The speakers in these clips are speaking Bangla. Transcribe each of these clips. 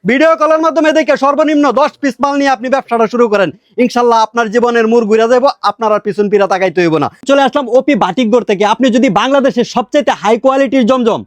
ভিডিও কলের মাধ্যমে দেখে সর্বনিম্ন 10 পিস মাল নিয়ে আপনি ব্যবসাটা শুরু করেন, ইনশাল্লাহ আপনার জীবনের মুড় ঘুরে যাবো, আপনার আর পিছন ফিরা তাকাইতে হইব না। চলে আসলাম ওপি বাটিকগড় থেকে। আপনি যদি বাংলাদেশের সবচেয়ে হাই কোয়ালিটির জমজম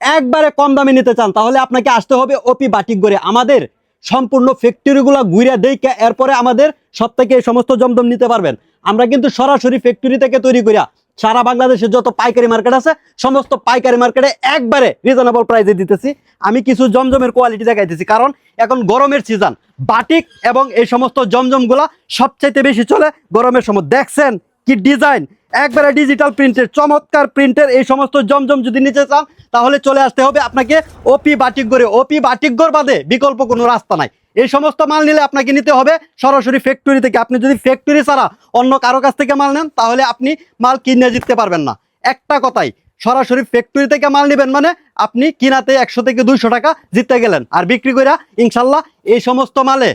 একবারে কম দামে নিতে চান, তাহলে আপনাকে আসতে হবে ওপি বাটিকগড়ে। আমাদের সম্পূর্ণ ফ্যাক্টরিগুলো ঘুরে দেখে এরপরে আমাদের সব থেকে এই সমস্ত জমজম নিতে পারবেন। আমরা কিন্তু সরাসরি ফ্যাক্টরি থেকে তৈরি করিয়া সারা বাংলাদেশের যত পাইকারি মার্কেট আছে সমস্ত পাইকারি মার্কেটে একবারে রিজনেবল প্রাইসে দিতেছি। আমি কিছু জমজমের কোয়ালিটি দেখাইতেছি, কারণ এখন গরমের সিজন, বাটিক এবং এই সমস্ত জমজমগুলা সবচাইতে বেশি চলে গরমের সময়। দেখছেন কি ডিজাইন, একবারে ডিজিটাল প্রিন্টের, চমৎকার প্রিন্টের এই সমস্ত জমজম যদি নিতে চান তাহলে চলে আসতে হবে আপনাকে ওপি বাটিকগড়ে। ওপি বাটিকগড় বাদে বিকল্প কোনো রাস্তা নাই। এই সমস্ত মাল নিলে আপনাকে নিতে হবে সরাসরি ফ্যাক্টরি থেকে। আপনি যদি ফ্যাক্টরি ছাড়া অন্য কারো কাছ থেকে মাল নেন তাহলে আপনি মাল কিনে জিততে পারবেন না। একটা কথাই, সরাসরি ফ্যাক্টরি থেকে মাল নেবেন মানে আপনি কিনাতে 100 থেকে 200 টাকা জিততে গেলেন, আর বিক্রি করে ইনশাল্লাহ এই সমস্ত মালে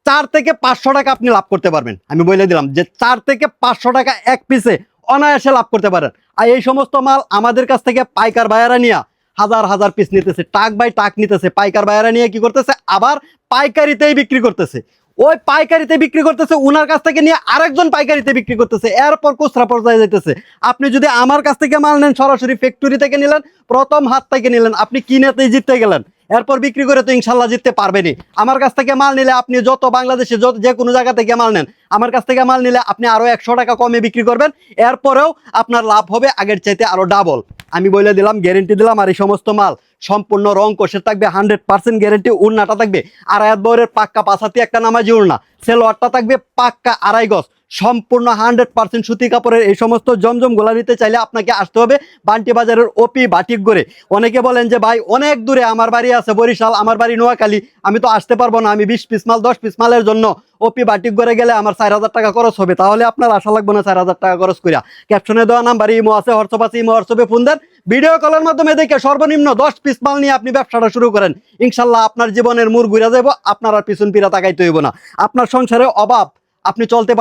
4 থেকে 500 টাকা আপনি লাভ করতে পারবেন। আমি বলে দিলাম যে 4 থেকে 500 টাকা এক পিসে অনায়াসে লাভ করতে পারেন। আর এই সমস্ত মাল আমাদের কাছ থেকে পাইকার বায়ারা নিয়ে হাজার হাজার পিস নিতেছে, টাক বাই টাক নিতেছে। পাইকার বায়ারা নিয়ে কি করতেছে, আবার পাইকারিতেই বিক্রি করতেছে। ওই পাইকারিতে বিক্রি করতেছে, উনার কাছ থেকে নিয়ে আরেকজন পাইকারিতে বিক্রি করতেছে, এরপর খুচরা পর্যায়ে যাইতেছে। আপনি যদি আমার কাছ থেকে মাল নেন, সরাসরি ফ্যাক্টরি থেকে নিলেন, প্রথম হাত থেকে নিলেন, আপনি কিনেতেই জিততে গেলেন, এরপর বিক্রি করে তো ইনশাল্লাহ জিততে পারবেনই। আমার কাছ থেকে মাল নিলে আপনি যত বাংলাদেশে যে কোনো জায়গা থেকে মাল নেন, আমার কাছ থেকে মাল নিলে আপনি আরো 100 টাকা কমে বিক্রি করবেন, এরপরেও আপনার লাভ হবে আগের চাইতে আরো ডাবল। আমি বলে দিলাম, গ্যারেন্টি দিলাম। আর এই সমস্ত মাল সম্পূর্ণ রং কোষের থাকবে, 100% গ্যারেন্টি। উড়নাটা থাকবে আড়াই বরের পাক্কা পাঁচাতি একটা নামাজি উড়না, সেলোয়ারটা থাকবে পাক্কা 2.5 গজ, সম্পূর্ণ 100% সুতি কাপড়ের। এই সমস্ত জমজম গোলা নিতে চাইলে আপনাকে আসতে হবে বান্টি বাজারের ওপি বাটিকগড়ে। অনেকে বলেন যে ভাই অনেক দূরে, আমার বাড়ি আছে বরিশাল, আমার বাড়ি নোয়াখালী, আমি তো আসতে পারবো না, আমি 20 পিস মাল 10 পিস মালের জন্য ওপি বাটিকগড়ে গেলে আমার 4000 টাকা খরচ হবে। তাহলে আপনার আশা লাগবে না 4000 টাকা খরচ করিয়া। ক্যাপশনে দেওয়া নাম্বার ইমো আছে, হোয়াটসঅ্যাপ আছে, ইমো হোয়াটসঅ্যাপে ফোন দেন, ভিডিও কলের মাধ্যমে দেখে সর্বনিম্ন 10 পিস মাল নিয়ে আপনি ব্যবসাটা শুরু করেন, ইনশাল্লাহ আপনার জীবনের মুড় ঘুরে যাবো, আপনার আর পিছন ফিরা তাকাইতে হইব না। আপনার সংসারে অভাব, আপনি চলতে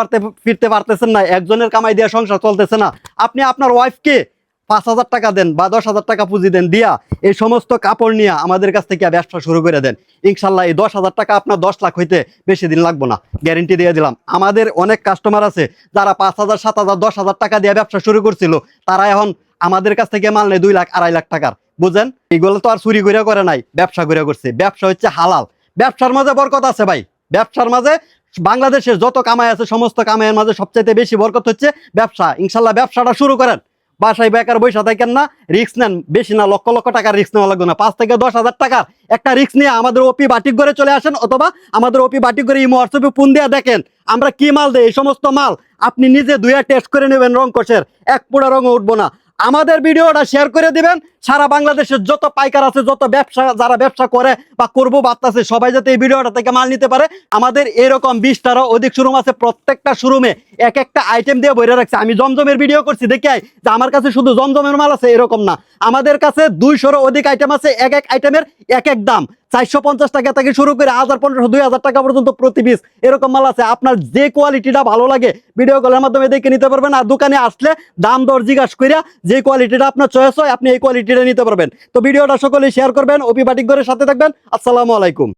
ফিরতে পারতেছেন না, একজনের কামাই দিয়ে সংসার চলতেছে না, আপনি আপনার ওয়াইফকে 5000 টাকা দেন বা 10,000 টাকা পুঁজি দেন, দিয়া এই সমস্ত কাপড় নিয়ে আমাদের কাছ থেকে ব্যবসা শুরু করে দেন, ইনশাল্লাহ এই 10,000 টাকা আপনার 10 লাখ হইতে বেশি দিন লাগবে না, গ্যারেন্টি দিয়ে দিলাম। আমাদের অনেক কাস্টমার আছে যারা 5,000 7,000 10,000 টাকা দিয়ে ব্যবসা শুরু করছিল, তারা এখন আমাদের কাছ থেকে মাল নেয় 2 লাখ 2.5 লাখ টাকার। বুঝেন, এগুলো তো আর চুরি করে নাই, ব্যবসা করছে। ব্যবসা হচ্ছে হালাল, ব্যবসার মাঝে বরকত আছে ভাই। ব্যবসার মাঝে বাংলাদেশের যত কামাই আছে সমস্ত কামাইয়ের মাঝে সবচাইতে বেশি বরকত হচ্ছে ব্যবসা। ইনশাল্লাহ ব্যবসাটা শুরু করেন, বাসায় বেকার বৈশা থাকেন না, রিস্ক নেন। বেশি না, লক্ষ লক্ষ টাকার রিস্ক নেওয়া লাগবে না, 5 থেকে 10,000 টাকার একটা রিস্ক নিয়ে আমাদের ওপি বাটিকগড়ে চলে আসেন, অথবা আমাদের ওপি বাটিকগড়ে ইমো হোয়াটসঅ্যাপে ফোন দিয়ে দেখেন আমরা কি মাল দেই। এই সমস্ত মাল আপনি নিজে ধুয়ে টেস্ট করে নেবেন, রং কোষের এক পোড়া রঙও উঠবো না। আমাদের ভিডিওটা শেয়ার করে দিবেন, সারা বাংলাদেশের যত পাইকার আছে, যত ব্যবসা যারা ব্যবসা করে বা করবো ভাবতেছে, সবাই যাতে এই ভিডিওটা থেকে মাল নিতে পারে। আমাদের এরকম 20টারও অধিক শোরুম আছে, প্রত্যেকটা শোরুমে এক একটা আইটেম দিয়ে বইরে রাখছে। আমি জমজমের ভিডিও করছি দেখে যে আমার কাছে শুধু জমজমের মাল আছে এরকম না, আমাদের কাছে 200-রও অধিক আইটেম আছে, এক এক আইটেমের এক এক দাম। 450 টাকা থেকে শুরু করে 1000 1500 2000 টাকা পর্যন্ত প্রতি পিস এরকম মাল আছে। আপনার যে কোয়ালিটিটা ভালো লাগে ভিডিও কলের মাধ্যমে দেখে নিতে পারবেন, আর দোকানে আসলে দাম দর জিজ্ঞাসা করিয়া যে কোয়ালিটিটা আপনার চয়েস হয় আপনি এই কোয়ালিটিটা নিতে পারবেন। তো ভিডিওটা সকলেই শেয়ার করবেন, ওপি বাটিকগড়ের সাথে থাকবেন। আসসালামু আলাইকুম।